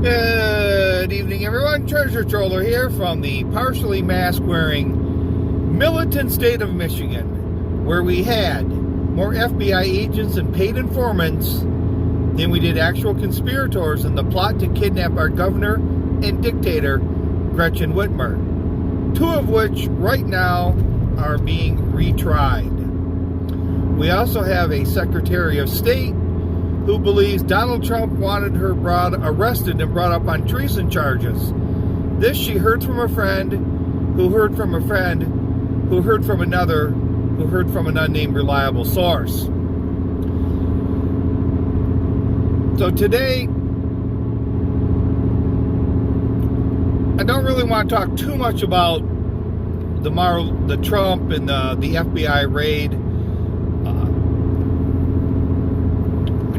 Good evening, everyone. Treasure Troller here from the partially mask-wearing militant state of Michigan, where we had more FBI agents and paid informants than we did actual conspirators in the plot to kidnap our governor and dictator, Gretchen Whitmer, two of which right now are being retried. We also have a Secretary of State who believes Donald Trump wanted her arrested and brought up on treason charges. This she heard from a friend, who heard from a friend, who heard from another, who heard from an unnamed reliable source. So today, I don't really want to talk too much about the Trump and the FBI raid.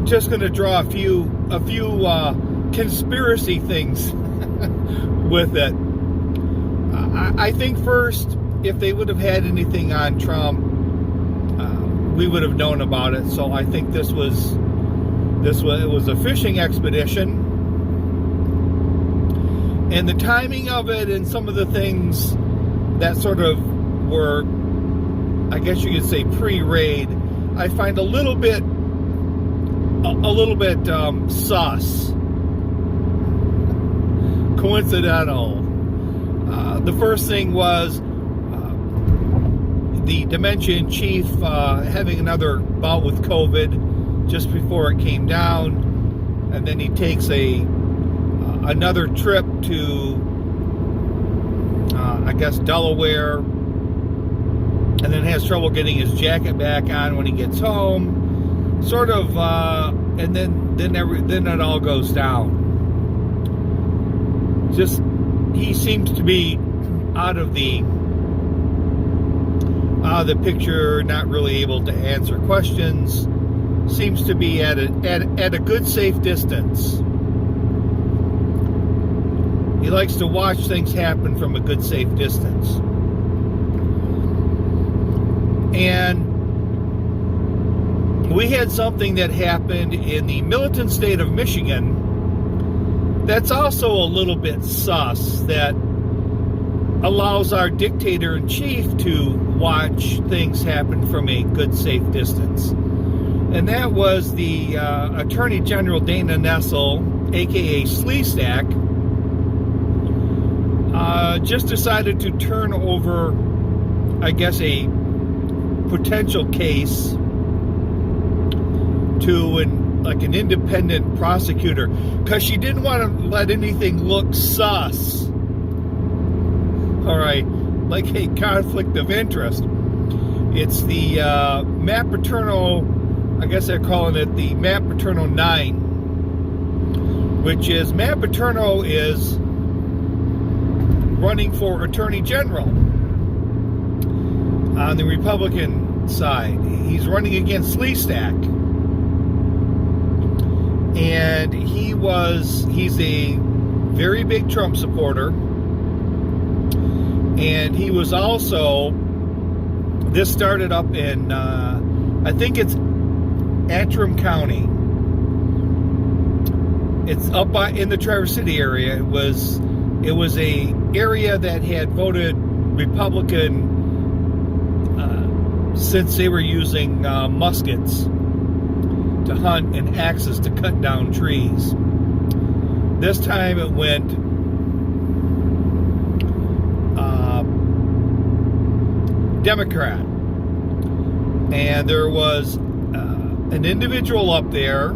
Just going to draw a few conspiracy things with it. I think first, if they would have had anything on Trump, we would have known about it. So I think it was a fishing expedition, and the timing of it and some of the things that sort of were, I guess you could say, pre-raid, I find a little bit sus, coincidental. The first thing was the Dimension chief having another bout with COVID just before it came down, and then he takes another trip to I guess Delaware, and then has trouble getting his jacket back on when he gets home. Sort of, and then it all goes down. Just, he seems to be out of the picture, not really able to answer questions. Seems to be at a good safe distance. He likes to watch things happen from a good safe distance. And we had something that happened in the militant state of Michigan that's also a little bit sus, that allows our dictator-in-chief to watch things happen from a good, safe distance. And that was the Attorney General Dana Nessel, a.k.a. Sleestack, just decided to turn over, I guess, a potential case to an independent prosecutor, because she didn't want to let anything look sus. All right, like a conflict of interest. It's the Matt Paterno, I guess they're calling it the Matt Paterno 9, which is Matt Paterno is running for Attorney General on the Republican side. He's running against Sleestack. And he's a very big Trump supporter. And he was also, this started up in, I think it's Antrim County. It's up in the Traverse City area. It was a area that had voted Republican since they were using muskets to hunt and axes to cut down trees. This time it went Democrat, and there was an individual up there,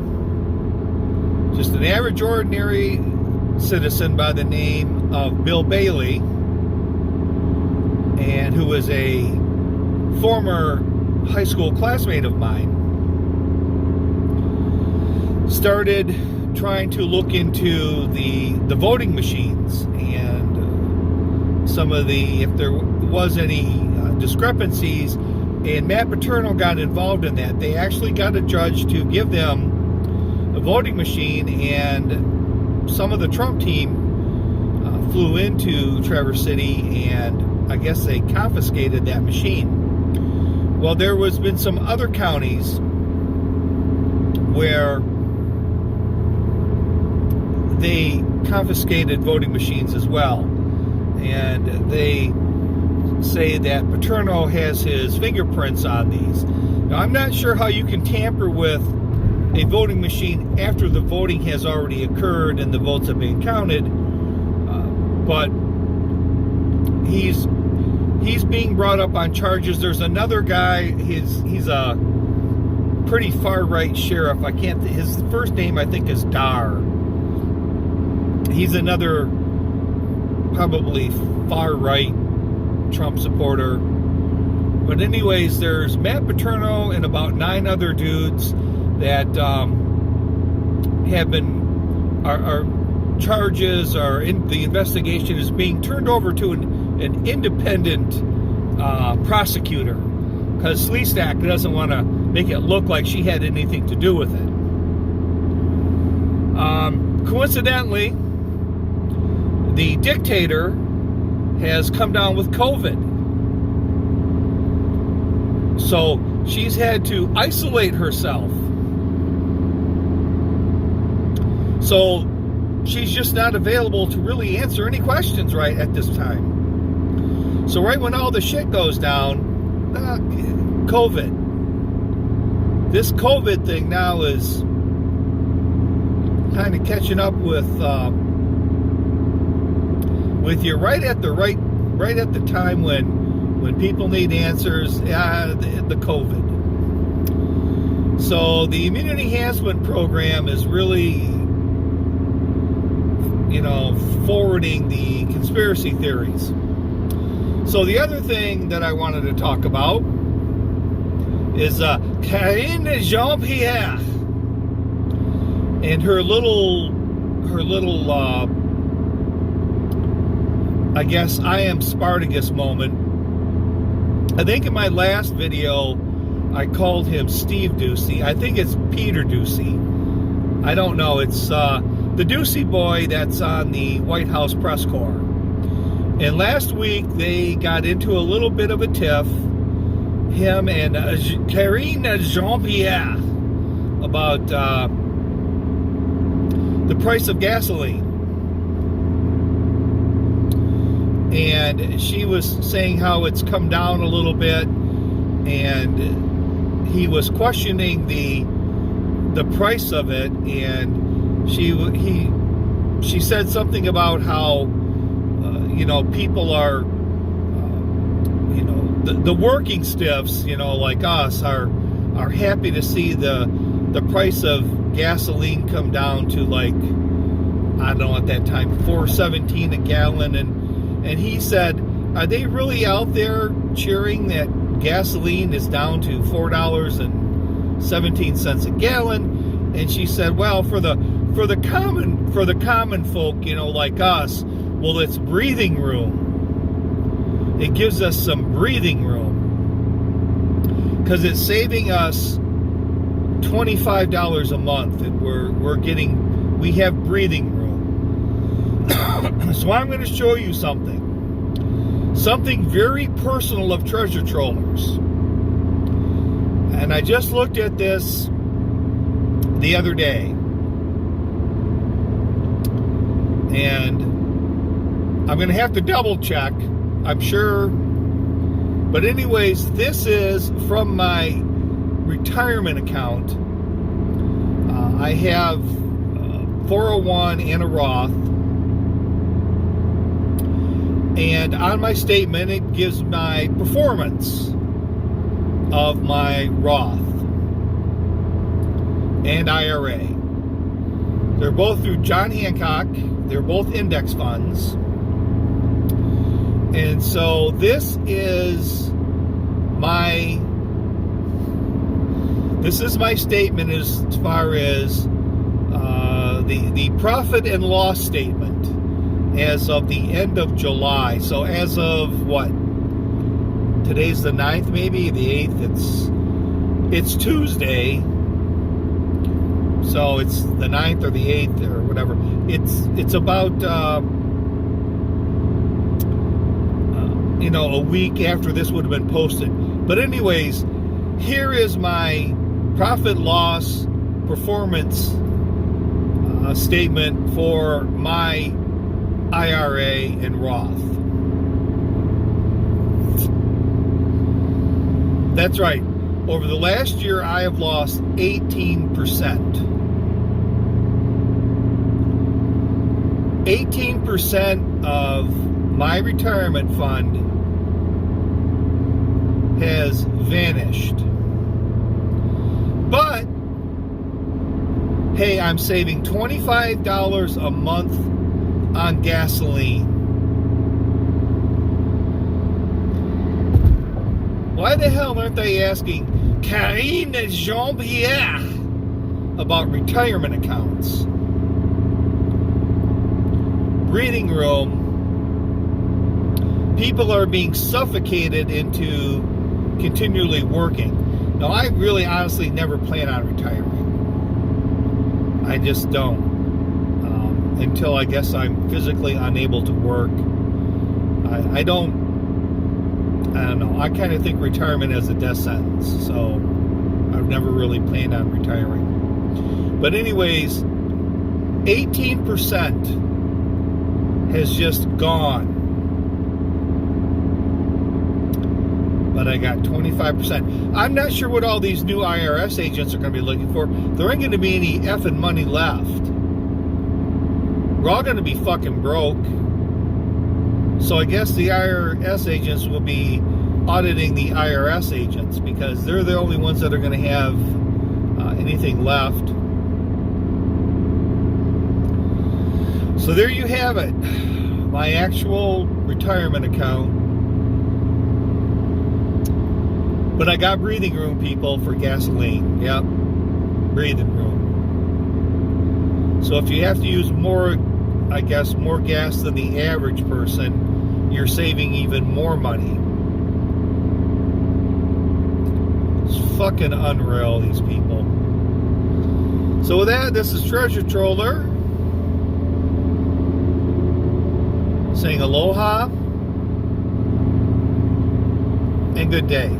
just an average ordinary citizen by the name of Bill Bailey, and who was a former high school classmate of mine, started trying to look into the voting machines and some of if there was any discrepancies, and Matt Paterno got involved in that. They actually got a judge to give them a voting machine, and some of the Trump team flew into Traverse City, and I guess they confiscated that machine. Well, there was been some other counties where they confiscated voting machines as well. And they say that Paterno has his fingerprints on these. Now, I'm not sure how you can tamper with a voting machine after the voting has already occurred and the votes have been counted, but he's being brought up on charges. There's another guy, he's a pretty far-right sheriff. His first name I think is Dar. He's another probably far-right Trump supporter. But anyways, there's Matt Paterno and about 9 other dudes that have been, our charges are in the investigation is being turned over to an independent prosecutor, because Sleestak doesn't want to make it look like she had anything to do with it. Coincidentally, the dictator has come down with COVID. So she's had to isolate herself. So she's just not available to really answer any questions right at this time. So right when all the shit goes down, COVID. This COVID thing now is kind of catching up with you right at the time when people need answers. The COVID. So the immunity enhancement program is really, forwarding the conspiracy theories. So the other thing that I wanted to talk about is Karine Jean-Pierre and her little I guess I am Spartacus moment. I think in my last video I called him Steve Doocy. I think it's Peter Doocy. I don't know. It's the Doocy boy that's on the White House press corps. And last week they got into a little bit of a tiff, him and Karine Jean-Pierre, about the price of gasoline. And she was saying how it's come down a little bit, and he was questioning the price of it, and she said something about how people are the working stiffs, like us, are happy to see the price of gasoline come down to, like, I don't know, at that time $4.17 a gallon. And he said, are they really out there cheering that gasoline is down to $4.17 a gallon? And she said, well, for the common folk, like us, well, it's breathing room. It gives us some breathing room, because it's saving us $25 a month, and we have breathing room. So I'm going to show you something very personal of treasure trollers. And I just looked at this the other day, and I'm going to have to double check, I'm sure. But anyways, this is from my retirement account. I have 401 and a Roth. And on my statement, it gives my performance of my Roth and IRA. They're both through John Hancock. They're both index funds. And so this is my statement as far as the profit and loss statement as of the end of July. So as of what? Today's the 9th, maybe the 8th. It's Tuesday. So it's the 9th or the 8th or whatever. It's about a week after this would have been posted. But anyways, here is my profit loss performance statement for my IRA and Roth. That's right. Over the last year, I have lost 18%. 18% of my retirement fund has vanished. But, hey, I'm saving $25 a month on gasoline. Why the hell aren't they asking Karine Jean-Pierre about retirement accounts? Breathing room. People are being suffocated into continually working. Now, I really honestly never plan on retiring. I just don't. Until I guess I'm physically unable to work. I don't know. I kind of think retirement is a death sentence. So I've never really planned on retiring. But anyways, 18% has just gone. But I got 25%. I'm not sure what all these new IRS agents are going to be looking for. There ain't going to be any effing money left. We're all going to be fucking broke. So I guess the IRS agents will be auditing the IRS agents because they're the only ones that are going to have anything left. So there you have it. My actual retirement account. But I got breathing room, people, for gasoline. Yep. Breathing room. So if you have to use more, I guess, more gas than the average person, you're saving even more money. It's fucking unreal, these people. So with that, this is Treasure Troller saying aloha and good day.